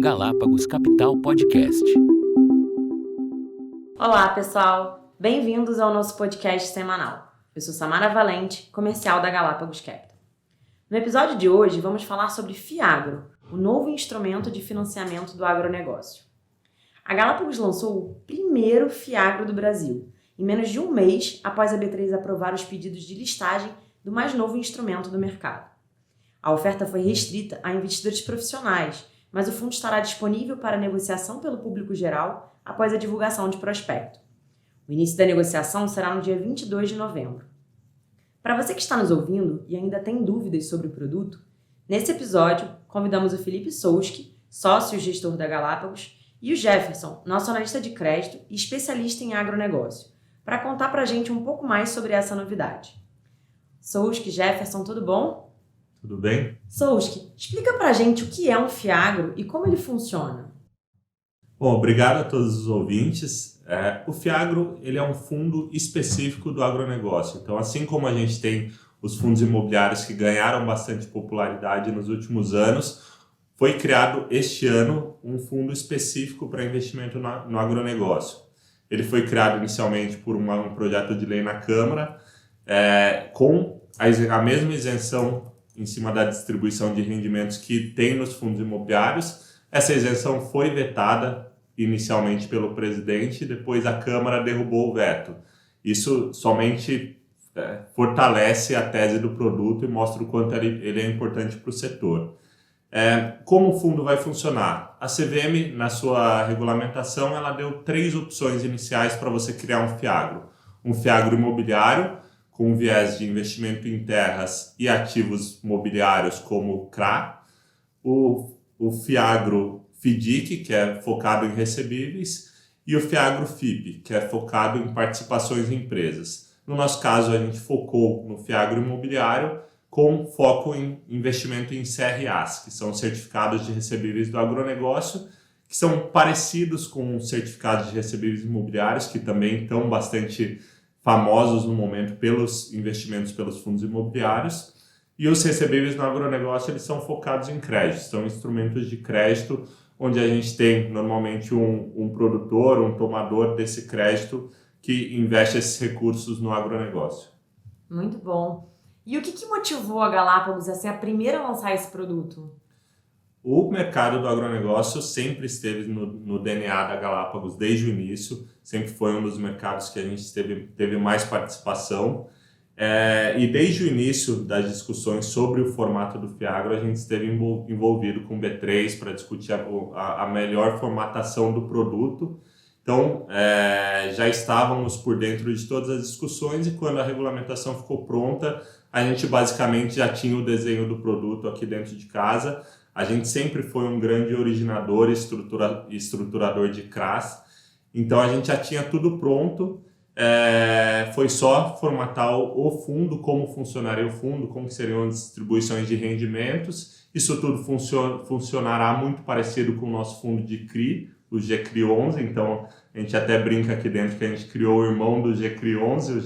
Galápagos Capital Podcast. Olá, pessoal! Bem-vindos ao nosso podcast semanal. Eu sou Samara Valente, comercial da Galápagos Capital. No episódio de hoje, vamos falar sobre Fiagro, o novo instrumento de financiamento do agronegócio. A Galápagos lançou o primeiro Fiagro do Brasil, em menos de um mês após a B3 aprovar os pedidos de listagem do mais novo instrumento do mercado. A oferta foi restrita a investidores profissionais, mas o fundo estará disponível para negociação pelo público geral após a divulgação de prospecto. O início da negociação será no dia 22 de novembro. Para você que está nos ouvindo e ainda tem dúvidas sobre o produto, nesse episódio convidamos o Felipe Souski, sócio e gestor da Galápagos, e o Jefferson, nosso analista de crédito e especialista em agronegócio, para contar para a gente um pouco mais sobre essa novidade. Souski, Jefferson, tudo bom? Tudo bem? Souski, explica pra gente o que é um Fiagro e como ele funciona. Bom, obrigado a todos os ouvintes. O Fiagro ele é um fundo específico do agronegócio. Então, assim como a gente tem os fundos imobiliários que ganharam bastante popularidade nos últimos anos, foi criado este ano um fundo específico para investimento no agronegócio. Ele foi criado inicialmente por um projeto de lei na Câmara, com a mesma isenção em cima da distribuição de rendimentos que tem nos fundos imobiliários. Essa isenção foi vetada inicialmente pelo presidente, depois a Câmara derrubou o veto. Isso somente fortalece a tese do produto e mostra o quanto ele é importante para o setor. Como o fundo vai funcionar? A CVM, na sua regulamentação, ela deu 3 opções iniciais para você criar um Fiagro. Um Fiagro imobiliário, com viés de investimento em terras e ativos mobiliários como CRA, o Fiagro FIDIC, que é focado em recebíveis, e o Fiagro FIP, que é focado em participações em empresas. No nosso caso, a gente focou no Fiagro imobiliário com foco em investimento em CRAs, que são certificados de recebíveis do agronegócio, que são parecidos com certificados de recebíveis imobiliários, que também estão bastante famosos no momento pelos investimentos pelos fundos imobiliários, e os recebíveis no agronegócio eles são focados em crédito, são instrumentos de crédito onde a gente tem normalmente um produtor, um tomador desse crédito que investe esses recursos no agronegócio. Muito bom. E o que motivou a Galápagos a ser a primeira a lançar esse produto? O mercado do agronegócio sempre esteve no DNA da Galápagos desde o início, sempre foi um dos mercados que a gente teve mais participação. E desde o início das discussões sobre o formato do Fiagro, a gente esteve envolvido com o B3 para discutir a melhor formatação do produto. Então, já estávamos por dentro de todas as discussões e quando a regulamentação ficou pronta, a gente basicamente já tinha o desenho do produto aqui dentro de casa. A gente sempre foi um grande originador e estruturador de CRAs, então a gente já tinha tudo pronto, foi só formatar o fundo, como funcionaria o fundo, como seriam as distribuições de rendimentos. Isso tudo funcionará muito parecido com o nosso fundo de CRI, o GCRI11, então a gente até brinca aqui dentro que a gente criou o irmão do GCRI11, o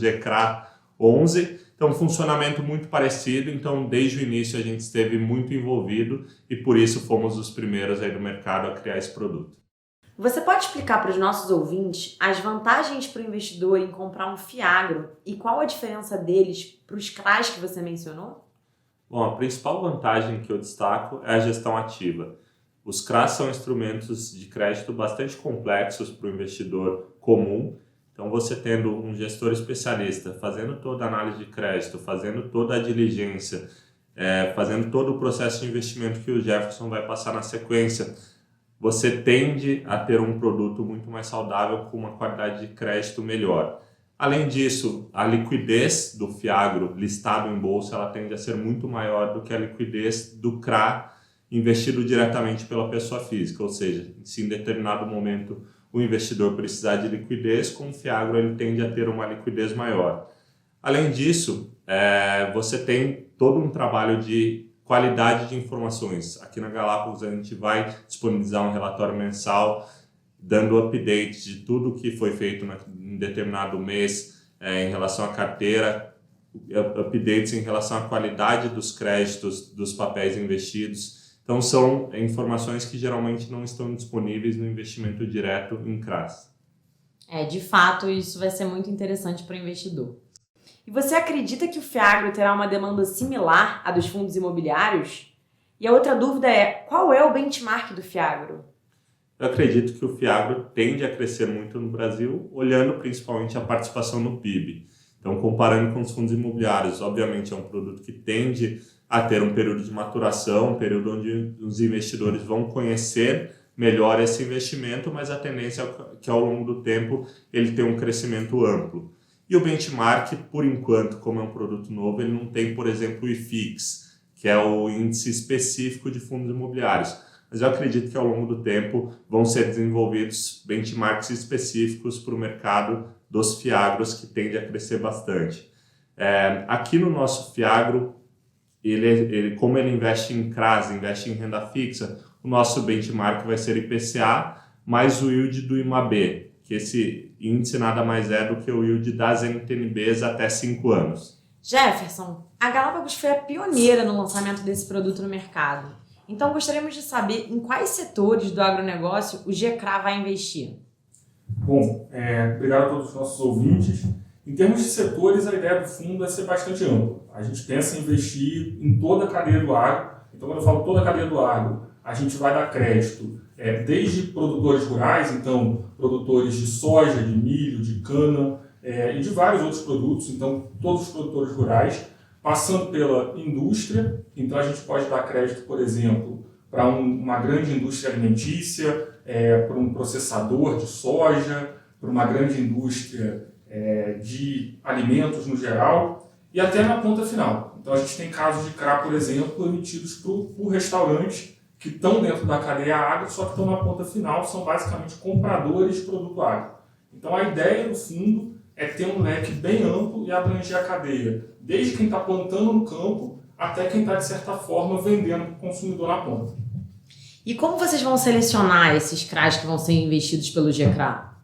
GCRA11. Então, um funcionamento muito parecido, então desde o início a gente esteve muito envolvido e por isso fomos os primeiros aí do mercado a criar esse produto. Você pode explicar para os nossos ouvintes as vantagens para o investidor em comprar um Fiagro e qual a diferença deles para os CRAs que você mencionou? Bom, a principal vantagem que eu destaco é a gestão ativa. Os CRAs são instrumentos de crédito bastante complexos para o investidor comum. Então, você tendo um gestor especialista fazendo toda a análise de crédito, fazendo toda a diligência, fazendo todo o processo de investimento que o Jefferson vai passar na sequência, você tende a ter um produto muito mais saudável com uma qualidade de crédito melhor. Além disso, a liquidez do Fiagro listado em bolsa ela tende a ser muito maior do que a liquidez do CRA investido diretamente pela pessoa física, ou seja, se em determinado momento o investidor precisar de liquidez, com o Fiagro ele tende a ter uma liquidez maior. Além disso, você tem todo um trabalho de qualidade de informações. Aqui na Galápagos a gente vai disponibilizar um relatório mensal dando updates de tudo que foi feito em determinado mês em relação à carteira, updates em relação à qualidade dos créditos dos papéis investidos. Então, são informações que geralmente não estão disponíveis no investimento direto em CRAs. De fato, isso vai ser muito interessante para o investidor. E você acredita que o FIAGRO terá uma demanda similar à dos fundos imobiliários? E a outra dúvida é, qual é o benchmark do FIAGRO? Eu acredito que o FIAGRO tende a crescer muito no Brasil, olhando principalmente a participação no PIB. Então, comparando com os fundos imobiliários, obviamente é um produto que tende a ter um período de maturação, um período onde os investidores vão conhecer melhor esse investimento, mas a tendência é que ao longo do tempo ele tenha um crescimento amplo. E o benchmark, por enquanto, como é um produto novo, ele não tem, por exemplo, o IFIX, que é o índice específico de fundos imobiliários. Mas eu acredito que ao longo do tempo vão ser desenvolvidos benchmarks específicos para o mercado dos FIAGROs, que tende a crescer bastante. Aqui no nosso FIAGRO, como ele investe em CRAs, investe em renda fixa, o nosso benchmark vai ser IPCA mais o yield do IMAB, que esse índice nada mais é do que o yield das NTNBs até 5 anos. Jefferson, a Galápagos foi a pioneira no lançamento desse produto no mercado. Então gostaríamos de saber em quais setores do agronegócio o GCRA vai investir. Bom, obrigado a todos os nossos ouvintes. Em termos de setores, a ideia do fundo é ser bastante ampla. A gente pensa em investir em toda a cadeia do agro. Então, quando eu falo toda a cadeia do agro, a gente vai dar crédito desde produtores rurais, então produtores de soja, de milho, de cana e de vários outros produtos, então todos os produtores rurais, passando pela indústria. Então, a gente pode dar crédito, por exemplo, para uma grande indústria alimentícia, para um processador de soja, para uma grande indústria de alimentos no geral e até na ponta final. Então a gente tem casos de CRA, por exemplo, emitidos por restaurantes que estão dentro da cadeia agro, só que estão na ponta final, são basicamente compradores de produto agro. Então a ideia do fundo é ter um leque bem amplo e abranger a cadeia, desde quem está plantando no campo até quem está, de certa forma, vendendo para o consumidor na ponta. E como vocês vão selecionar esses CRAs que vão ser investidos pelo GCRA?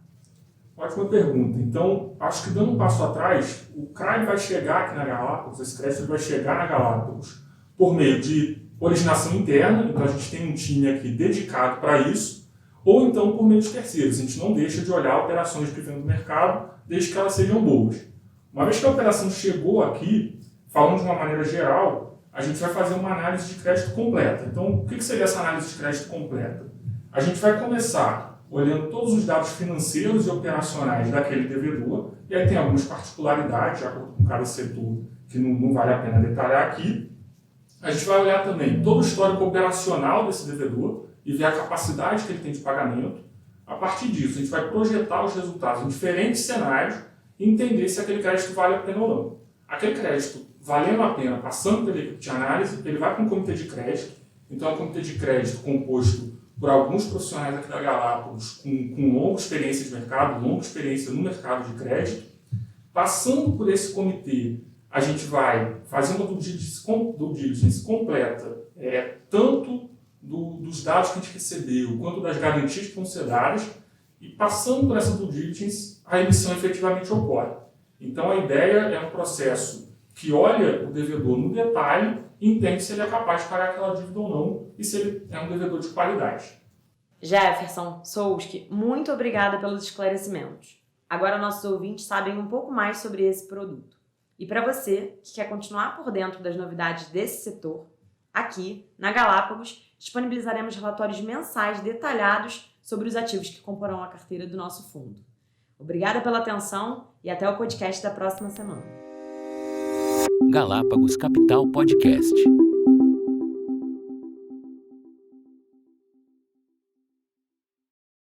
Ótima pergunta. Então, acho que dando um passo atrás, o CRA vai chegar aqui na Galápagos, esse crédito vai chegar na Galápagos por meio de originação interna, então a gente tem um time aqui dedicado para isso, ou então por meio de terceiros. A gente não deixa de olhar operações que vêm do mercado, desde que elas sejam boas. Uma vez que a operação chegou aqui, falando de uma maneira geral, a gente vai fazer uma análise de crédito completa. Então, o que seria essa análise de crédito completa? A gente vai começar olhando todos os dados financeiros e operacionais daquele devedor, e aí tem algumas particularidades, de acordo com cada setor, que não vale a pena detalhar aqui. A gente vai olhar também todo o histórico operacional desse devedor e ver a capacidade que ele tem de pagamento. A partir disso, a gente vai projetar os resultados em diferentes cenários e entender se aquele crédito vale a pena ou não. Aquele crédito valendo a pena, passando pela equipe de análise, ele vai para um comitê de crédito. Então, é um comitê de crédito composto por alguns profissionais aqui da Galápagos com longa experiência de mercado, longa experiência no mercado de crédito. Passando por esse comitê, a gente vai fazer uma due diligence completa, tanto dos dados que a gente recebeu, quanto das garantias que vão ser dadas, e passando por essa due diligence, a emissão efetivamente ocorre. Então, a ideia é um processo que olha o devedor no detalhe e entende se ele é capaz de pagar aquela dívida ou não e se ele é um devedor de qualidade. Jefferson, Souski, muito obrigada pelos esclarecimentos. Agora nossos ouvintes sabem um pouco mais sobre esse produto. E para você que quer continuar por dentro das novidades desse setor, aqui, na Galápagos, disponibilizaremos relatórios mensais detalhados sobre os ativos que comporão a carteira do nosso fundo. Obrigada pela atenção e até o podcast da próxima semana. Galápagos Capital Podcast.